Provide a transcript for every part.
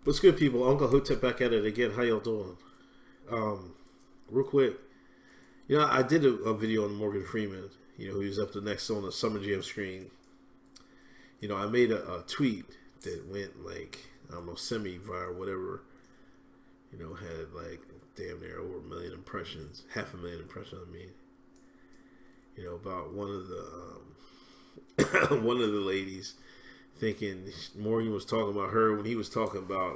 What's good, people? Uncle Hotep back at it again. How y'all doing? Real quick, I did a video on Morgan Freeman. Who was up the next on the Summer Jam screen. I made a tweet that went like, I don't know, semi-viral, whatever. Had like damn near over 1 million impressions, 500,000 impressions. I mean, about one of the one of the ladies thinking Morgan was talking about her when he was talking about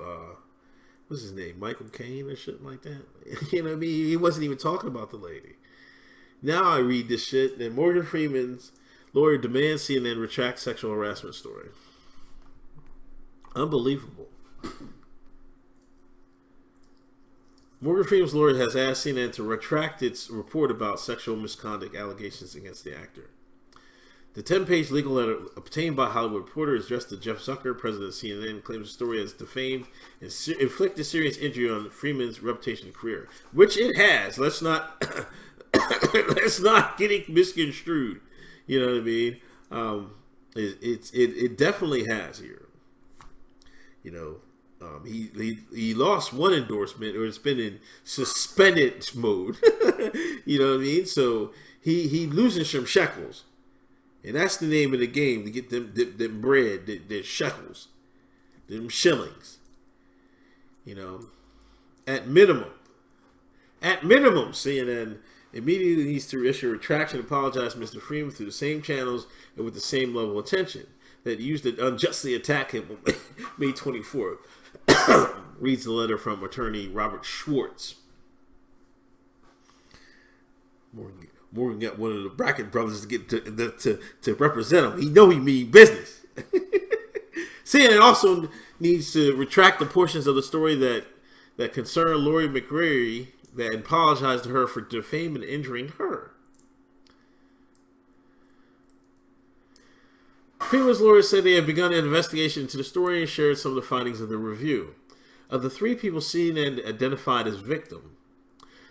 what's his name, Michael Caine or shit like that. You know what I mean? He wasn't even talking about the lady. Now I read this shit and Morgan Freeman's lawyer demands CNN retract sexual harassment story. Unbelievable. Morgan Freeman's lawyer has asked CNN to retract its report about sexual misconduct allegations against the actor. The 10-page legal letter obtained by Hollywood Reporter is addressed to Jeff Zucker, president of CNN, claims the story has defamed and inflicted serious injury on Freeman's reputation and career, which it has. Let's not get it misconstrued. You know what I mean? It definitely has here. He lost one endorsement, or it's been in suspended mode. You know what I mean? So he losing some shekels. And that's the name of the game, to get them bread, their shekels, them shillings. At minimum, CNN immediately needs to issue a retraction and apologize to Mr. Freeman through the same channels and with the same level of attention that used to unjustly attack him on May 24th. Reads the letter from attorney Robert Schwartz. Morgan got one of the Brackett brothers to get to represent him. He know he mean business. CNN also needs to retract the portions of the story that concern Lori McCreary that apologized to her for defaming and injuring her. Freeman's lawyers said they have begun an investigation into the story and shared some of the findings of the review. Of the three people CNN identified as victim,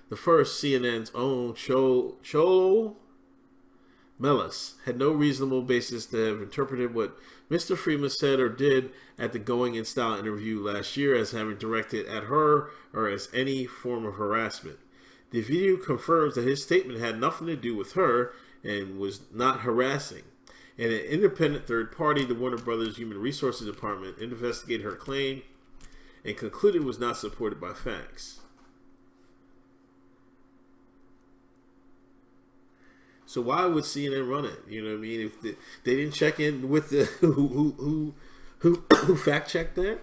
the first, CNN's own Cholo Melis, had no reasonable basis to have interpreted what Mr. Freeman said or did at the Going in Style interview last year as having directed at her or as any form of harassment. The video confirms that his statement had nothing to do with her and was not harassing. And an independent third party, the Warner Brothers Human Resources Department, investigated her claim and concluded it was not supported by facts. So why would CNN run it? You know what I mean? If they didn't check in with the who fact checked that.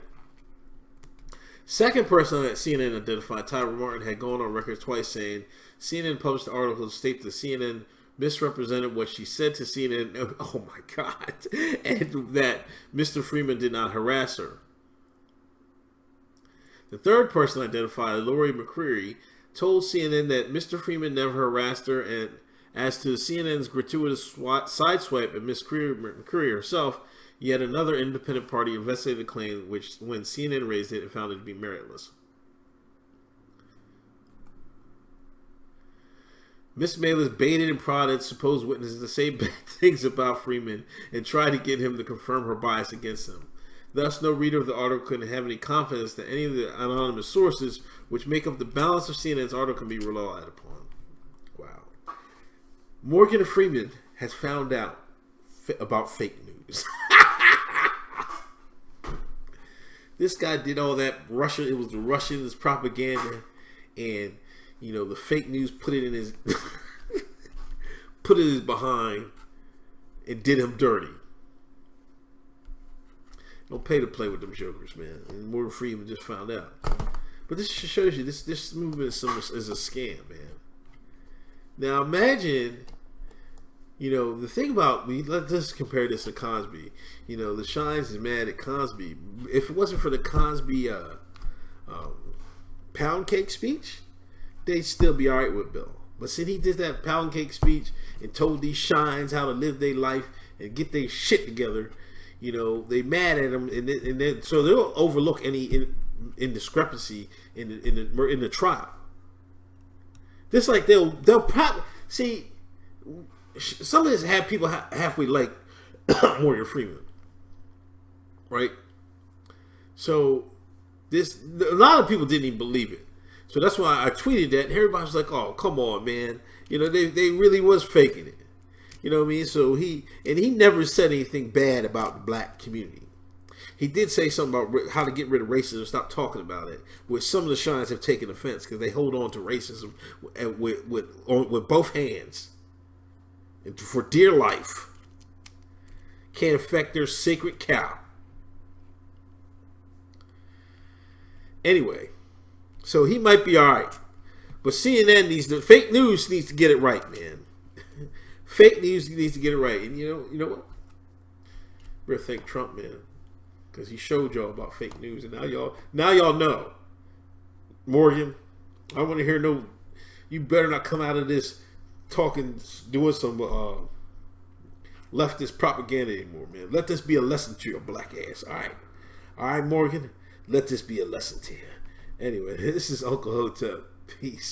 Second person that CNN identified, Tyra Martin, had gone on record twice saying CNN published an article to state that CNN misrepresented what she said to CNN. Oh my God! And that Mr. Freeman did not harass her. The third person identified, Lori McCreary, told CNN that Mr. Freeman never harassed her, and as to CNN's gratuitous sideswipe at Ms. McCreary herself, yet another independent party investigated the claim, which, when CNN raised it, found it to be meritless. Ms. Melis baited and prodded supposed witnesses to say bad things about Freeman and tried to get him to confirm her bias against him. Thus, no reader of the article could have any confidence that any of the anonymous sources which make up the balance of CNN's article can be relied upon. Wow. Morgan Freeman has found out about fake news. This guy did all that Russia. It was the Russians' propaganda, and the fake news put it in his behind and did him dirty. Don't pay to play with them jokers, man. And Morgan Freeman just found out. But this shows you this movement is a scam, man. Now imagine, the thing about let's compare this to Cosby. The Shines is mad at Cosby. If it wasn't for the Cosby pound cake speech, they'd still be alright with Bill. But since he did that pound cake speech and told these Shines how to live their life and get their shit together, they mad at him, and so they'll overlook any indiscrepancy in the trial. Just like they'll probably see. Some of this have people halfway like Morgan Freeman, right? So A lot of people didn't even believe it. So that's why I tweeted that, and everybody was like, "Oh, come on, man! They really was faking it." You know what I mean? So he never said anything bad about the black community. He did say something about how to get rid of racism, stop talking about it, which some of the Shines have taken offense because they hold on to racism with both hands and for dear life. Can't affect their sacred cow. Anyway, so he might be all right, but CNN fake news needs to get it right, man. Fake news needs to get it right, and you know what? Better thank Trump, man, because he showed y'all about fake news, and now y'all know. Morgan, I want to hear no. You better not come out of this doing some leftist propaganda anymore, man. Let this be a lesson to your black ass. All right, Morgan. Let this be a lesson to you. Anyway, this is Uncle Hotep. Peace.